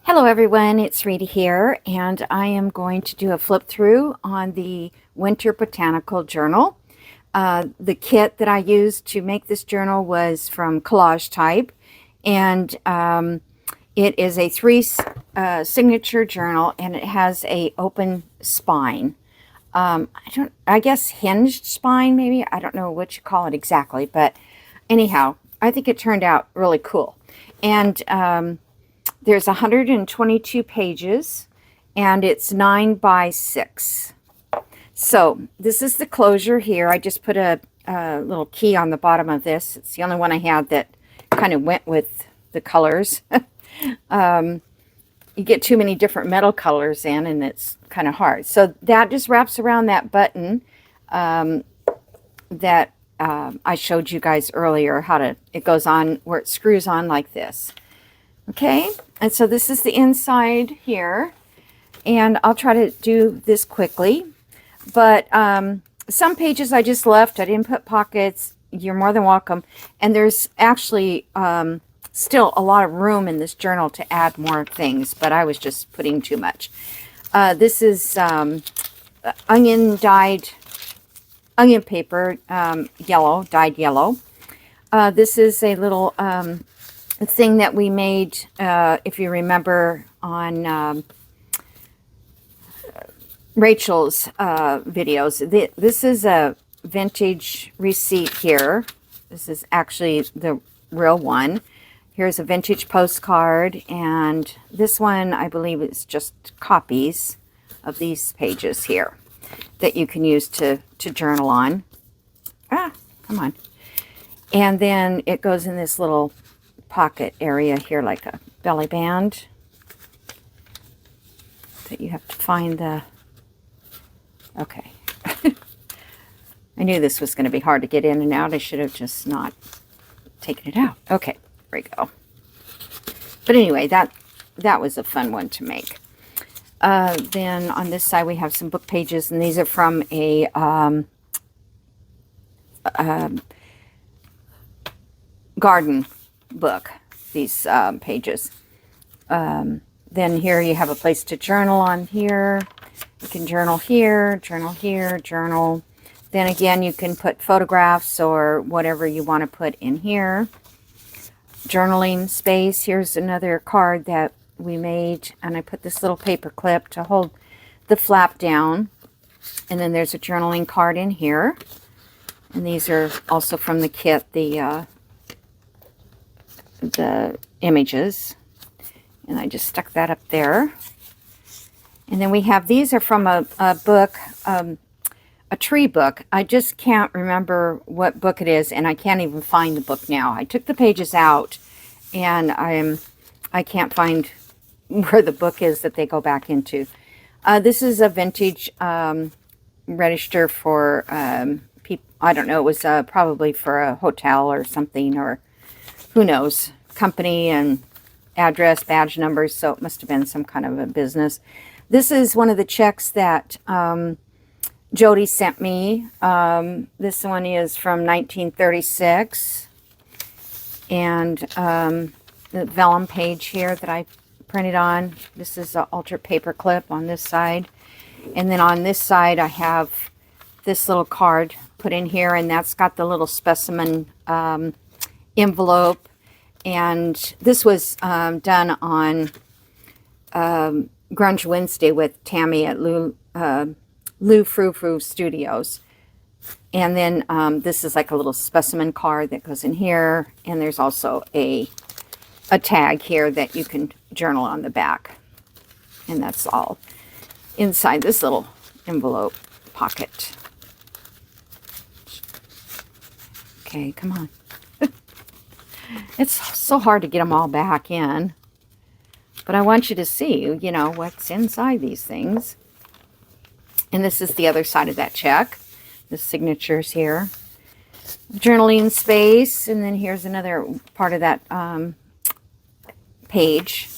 Hello everyone, it's Rita here, and I am going to do a flip through on the Winter Botanical Journal. The kit that I used to make this journal was from Collage Type, and it is a three signature journal, and it has a open spine. I guess hinged spine, maybe. I don't know what you call it exactly, but anyhow, I think it turned out really cool. And there's 122 pages, and it's 9 by 6. So this is the closure here. I just put a little key on the bottom of this. It's the only one I had that kind of went with the colors. You get too many different metal colors in, and it's kind of hard. So that just wraps around that button that I showed you guys earlier, it goes on where it screws on like this. Okay, and so this is the inside here, and I'll try to do this quickly, but some pages I just left. I didn't put pockets. You're more than welcome. And there's actually still a lot of room in this journal to add more things, but I was just putting too much. This is onion paper, yellow, dyed yellow. This is a little thing that we made, if you remember, on Rachel's videos. This is a vintage receipt here. This is actually the real one. Here's a vintage postcard, and this one I believe is just copies of these pages here that you can use to journal on. Come on. And then it goes in this little pocket area here, like a belly band, that you have to find the... Okay. I knew this was going to be hard to get in and out. I should have just not taken it out. Okay, there we go. But anyway, that was a fun one to make. Then on this side we have some book pages, and these are from a garden book, these pages. Then here you have a place to journal on here. You can journal here, journal here, journal. Then again, you can put photographs or whatever you want to put in here. Journaling space. Here's another card that we made, and I put this little paper clip to hold the flap down. And then there's a journaling card in here. And these are also from the kit, the images, and I just stuck that up there. And then we have, these are from a book, a tree book. I just can't remember what book it is, and I can't even find the book now. I took the pages out, and I can't find where the book is that they go back into. This is a vintage register for people. I don't know, it was probably for a hotel or something, or who knows, company and address, badge numbers, so it must have been some kind of a business. This is one of the checks that Jody sent me. This one is from 1936, and the vellum page here that I printed on. This is an ultra paper clip on this side, and then on this side I have this little card put in here, and that's got the little specimen envelope. And this was done on Grunge Wednesday with Tammy at Lou Frou Frou Studios. And then this is like a little specimen card that goes in here, and there's also a tag here that you can journal on the back. And that's all inside this little envelope pocket. Okay, come on. It's so hard to get them all back in, but I want you to see, you know, what's inside these things. And this is the other side of that check. The signatures here. Journaling space, and then here's another part of that page.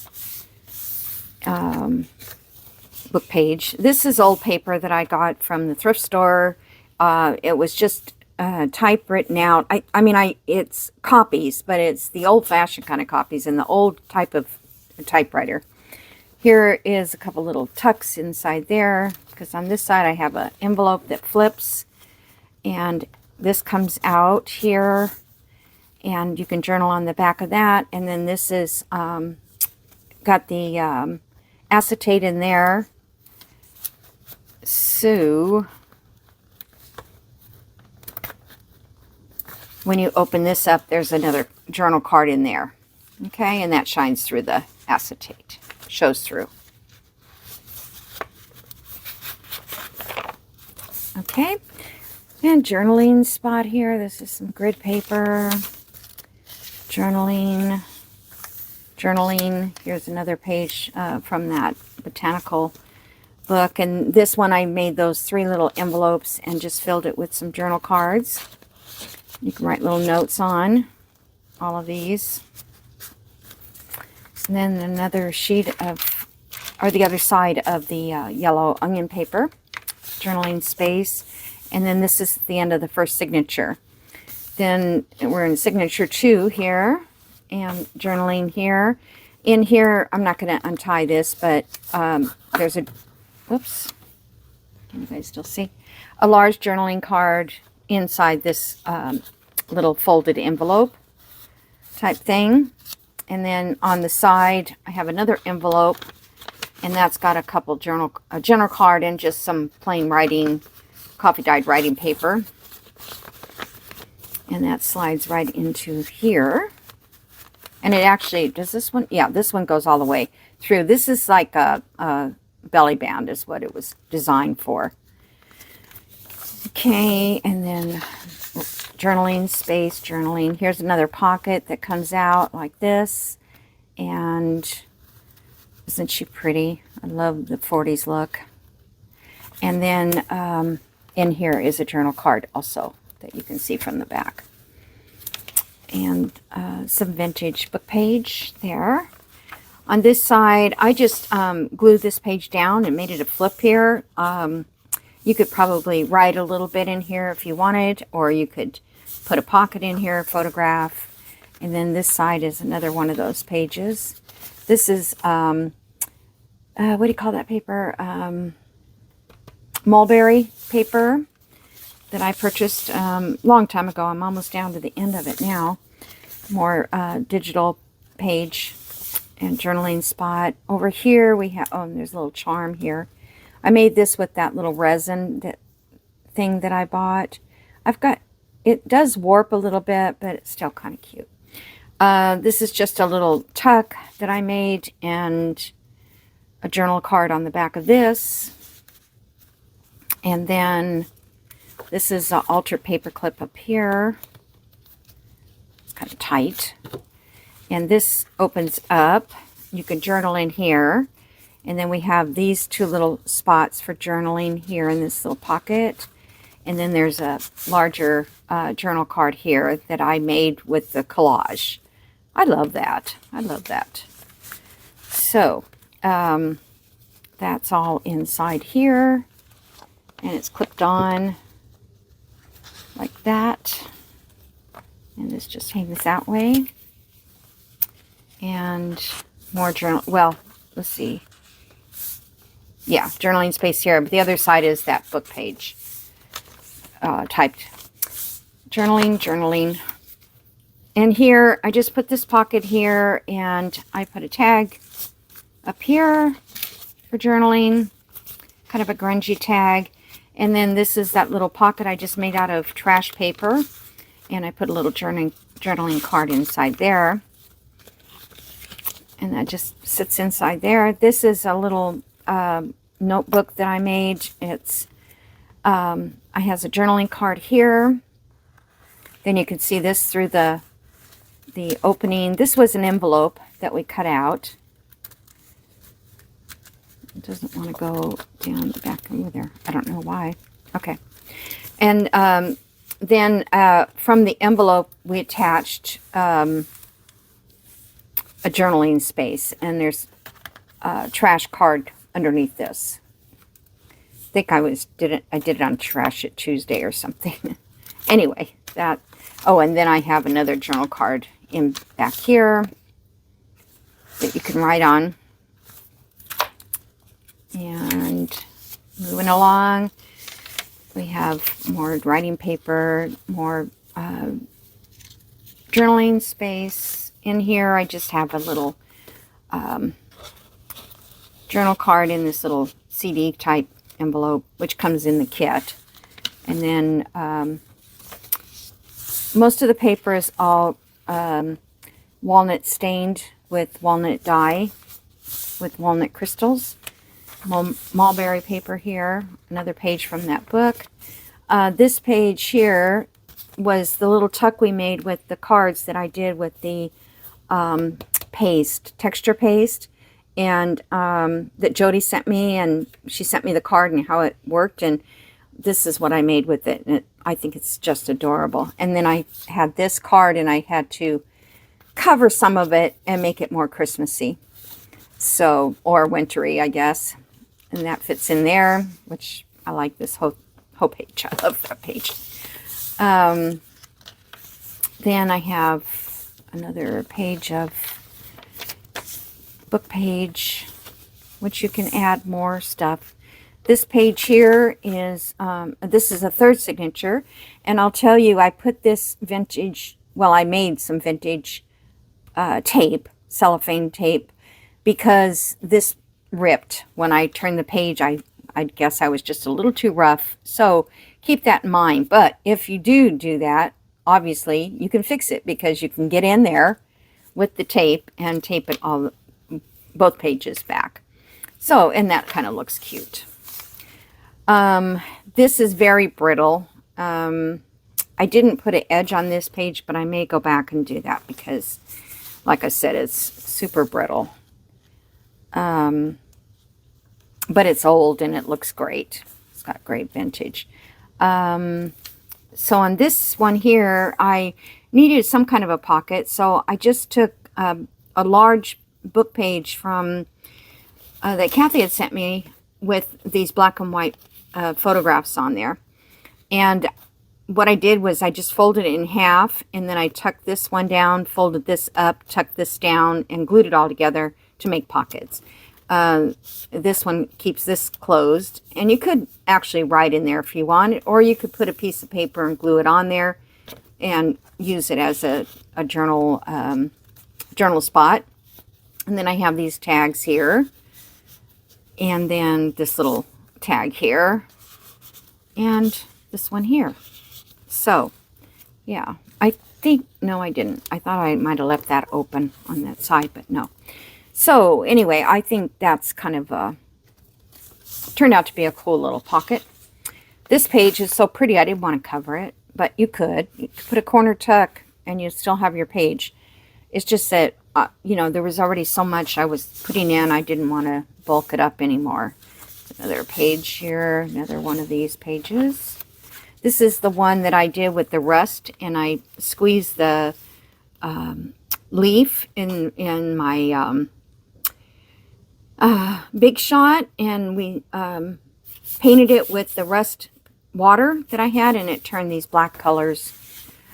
Book page. This is old paper that I got from the thrift store. It was just typewritten out. I mean, it's copies, but it's the old-fashioned kind of copies in the old type of typewriter. Here is a couple little tucks inside there, because on this side I have an envelope that flips, and this comes out here, and you can journal on the back of that. And then this is got the acetate in there. So when you open this up, there's another journal card in there. Okay, and that shines through the acetate, shows through. Okay, and journaling spot here. This is some grid paper. Journaling. Here's another page from that botanical book. And this one I made those 3 little envelopes and just filled it with some journal cards. You can write little notes on all of these. And then another sheet of, or the other side of the yellow onion paper, journaling space. And then this is the end of the first signature. Then we're in signature 2 here, and journaling here. In here, I'm not going to untie this, but there's a, whoops, can you guys still see? A large journaling card inside this little folded envelope type thing. And then on the side, I have another envelope, and that's got a couple a journal card and just some plain writing, coffee dyed writing paper. And that slides right into here. And it actually, does this one? Yeah, this one goes all the way through. This is like a belly band is what it was designed for. Okay, and then journaling space, journaling. Here's another pocket that comes out like this. And isn't she pretty? I love the 40s look. And then in here is a journal card also that you can see from the back. And some vintage book page there. On this side, I just glued this page down and made it a flip here. You could probably write a little bit in here if you wanted, or you could put a pocket in here, photograph. And then this side is another one of those pages. This is, what do you call that paper? Mulberry paper that I purchased a long time ago. I'm almost down to the end of it now. More digital page and journaling spot. Over here we have, oh, there's a little charm here. I made this with that little resin thing that I bought. I've got, it does warp a little bit, but it's still kind of cute. This is just a little tuck that I made, and a journal card on the back of this. And then this is an altered paper clip up here. It's kind of tight. And this opens up. You can journal in here. And then we have these 2 little spots for journaling here in this little pocket. And then there's a larger journal card here that I made with the collage. I love that. I love that. So, that's all inside here. And it's clipped on like that. And this just hangs that way. And more journal, well, let's see. Yeah, journaling space here, but the other side is that book page typed. Journaling. And here, I just put this pocket here, and I put a tag up here for journaling, kind of a grungy tag. And then this is that little pocket I just made out of trash paper, and I put a little journaling card inside there. And that just sits inside there. This is a little notebook that I made. It's I has a journaling card here. Then you can see this through the opening. This was an envelope that we cut out. It doesn't want to go down the back over there. I don't know why. Okay. And then from the envelope, we attached a journaling space, and there's a trash card underneath this. I think I did it on Trash It Tuesday or something. Anyway, that. Oh, and then I have another journal card in back here that you can write on. And moving along, we have more writing paper, more journaling space. In here, I just have a little journal card in this little CD type envelope, which comes in the kit. And then most of the paper is all walnut stained with walnut dye, with walnut crystals. Mulberry paper here, another page from that book. This page here was the little tuck we made with the cards that I did with the paste, texture paste, and that Jody sent me, and she sent me the card and how it worked, and this is what I made with it, and I think it's just adorable. And then I had this card, and I had to cover some of it and make it more Christmassy, so, or wintry, I guess. And that fits in there, which I like this whole page. I love that page. Then I have another page of book page, which you can add more stuff. This page here is, this is a third signature. And I'll tell you, I put this vintage, well, I made some vintage tape, cellophane tape, because this ripped when I turned the page. I guess I was just a little too rough, so keep that in mind. But if you do that, obviously you can fix it, because you can get in there with the tape and tape it all, both pages back. So, and that kind of looks cute. This is very brittle. I didn't put an edge on this page, but I may go back and do that, because like I said, it's super brittle. But it's old and it looks great. It's got great vintage. So on this one here, I needed some kind of a pocket. So I just took a large book page from that Kathy had sent me with these black and white photographs on there. And what I did was I just folded it in half, and then I tucked this one down, folded this up, tucked this down, and glued it all together to make pockets. This one keeps this closed, and you could actually write in there if you want, or you could put a piece of paper and glue it on there and use it as a journal journal spot. And then I have these tags here, and then this little tag here, and this one here. So yeah, I think, no, I didn't. I thought I might have left that open on that side, but no. So anyway, I think that's kind of turned out to be a cool little pocket. This page is so pretty, I didn't want to cover it, but you could put a corner tuck and you still have your page. It's just that, you know, there was already so much I was putting in, I didn't want to bulk it up anymore. Another page here, another one of these pages. This is the one that I did with the rust, and I squeezed the leaf in my Big Shot, and we painted it with the rust water that I had, and it turned these black colors.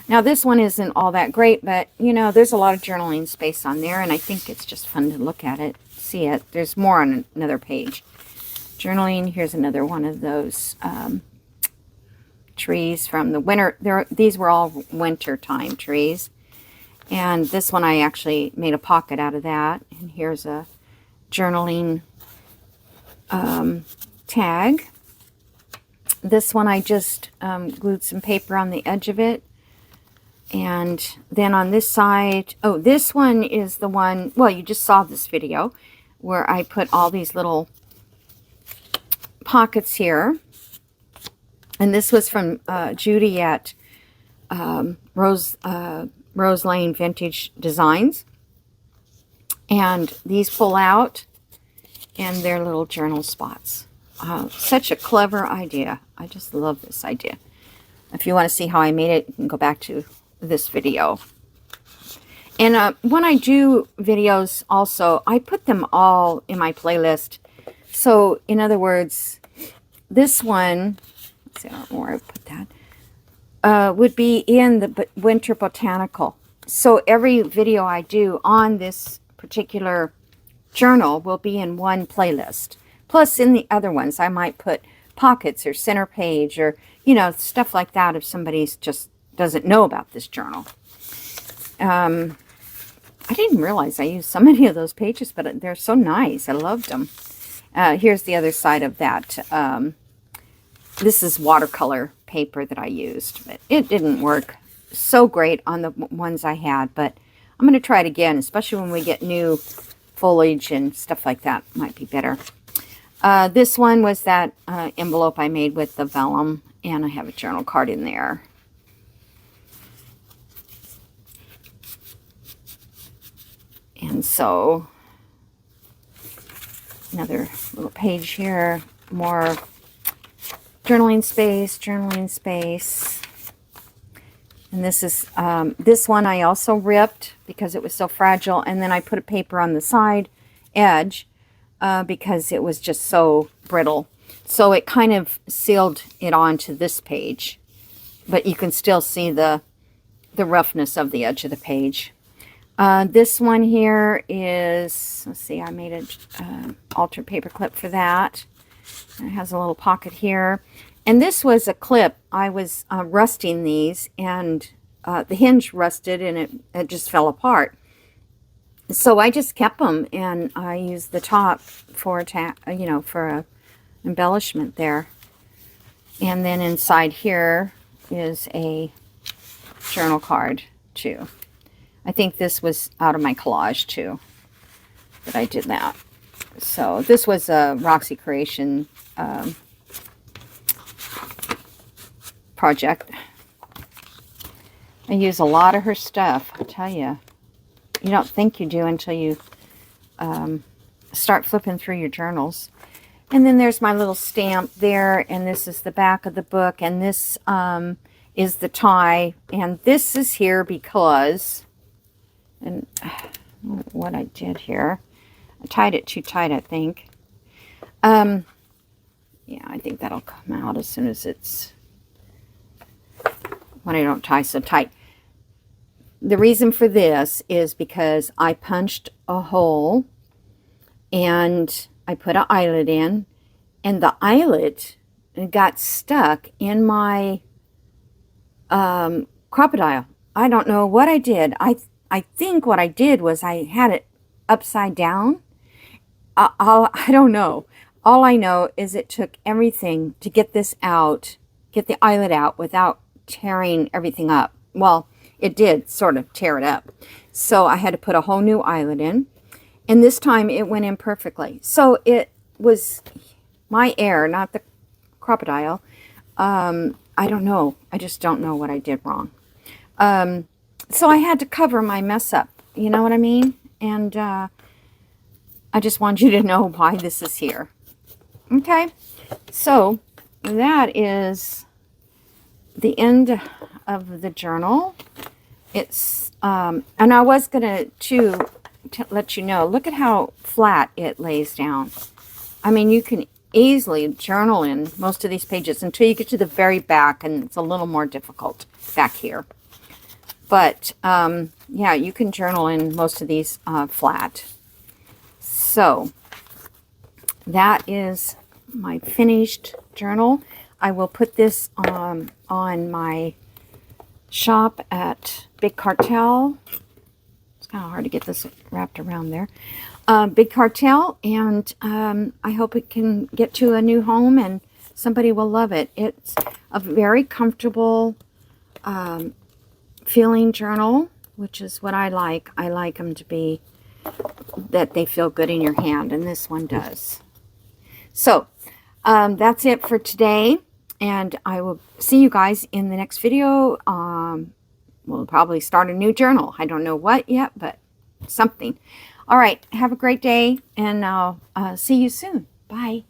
Now this one isn't all that great, but you know, there's a lot of journaling space on there, and I think it's just fun to look at it, see it. There's more on another page. Journaling, here's another one of those trees from the winter. These were all winter time trees. And this one I actually made a pocket out of that. And here's a journaling tag. This one I just glued some paper on the edge of it. And then on this side, oh, this one is the one, well, you just saw this video where I put all these little pockets here. And this was from Judy at Rose Lane Vintage Designs. And these pull out, and they're little journal spots. Such a clever idea. I just love this idea. If you want to see how I made it, you can go back to this video. And when I do videos also, I put them all in my playlist. So, in other words, this one, let's see where I put that, would be in the Winter Botanical. So every video I do on this particular journal will be in one playlist. Plus, in the other ones, I might put pockets or center page or, you know, stuff like that if somebody's just doesn't know about this journal. I didn't realize I used so many of those pages, but they're so nice. I loved them. Here's the other side of that. This is watercolor paper that I used, but it didn't work so great on the ones I had, but I'm going to try it again, especially when we get new foliage and stuff like that. Might be better. This one was that envelope I made with the vellum, and I have a journal card in there. And so, another little page here, more journaling space, journaling space. And this is, this one I also ripped because it was so fragile. And then I put a paper on the side edge because it was just so brittle. So it kind of sealed it onto this page. But you can still see the roughness of the edge of the page. This one here is, let's see, I made an altered paper clip for that. It has a little pocket here. And this was a clip. I was rusting these, and the hinge rusted, and it just fell apart. So I just kept them, and I used the top for for a embellishment there. And then inside here is a journal card too. I think this was out of my collage too, that I did that. So this was a Roxy Creation project. I use a lot of her stuff, I'll tell you. You don't think you do until you start flipping through your journals. And then there's my little stamp there, and this is the back of the book, and this is the tie, and this is here because, and what I did here, I tied it too tight, I think. Yeah, I think that'll come out as soon as it's, when I don't tie so tight. The reason for this is because I punched a hole and I put an eyelet in, and the eyelet got stuck in my crocodile. I don't know what I did. I think what I did was I had it upside down. I don't know. All I know is it took everything to get this out, get the eyelet out without tearing everything up. Well, it did sort of tear it up. So I had to put a whole new eyelet in. And this time it went in perfectly. So it was my error, not the crocodile. I don't know. I just don't know what I did wrong. So I had to cover my mess up. You know what I mean? And I just want you to know why this is here. Okay. So that is the end of the journal. It's, and I was going to let you know, look at how flat it lays down. I mean, you can easily journal in most of these pages until you get to the very back, and it's a little more difficult back here. But, yeah, you can journal in most of these flat. So, that is my finished journal. I will put this on my shop at Big Cartel. It's kind of hard to get this wrapped around there. Big Cartel, and I hope it can get to a new home and somebody will love it. It's a very comfortable feeling journal, which is what I like. I like them to be that they feel good in your hand, and this one does. So that's it for today, and I will see you guys in the next video. We'll probably start a new journal. I don't know what yet, but something. All right, have a great day, and I'll see you soon. Bye.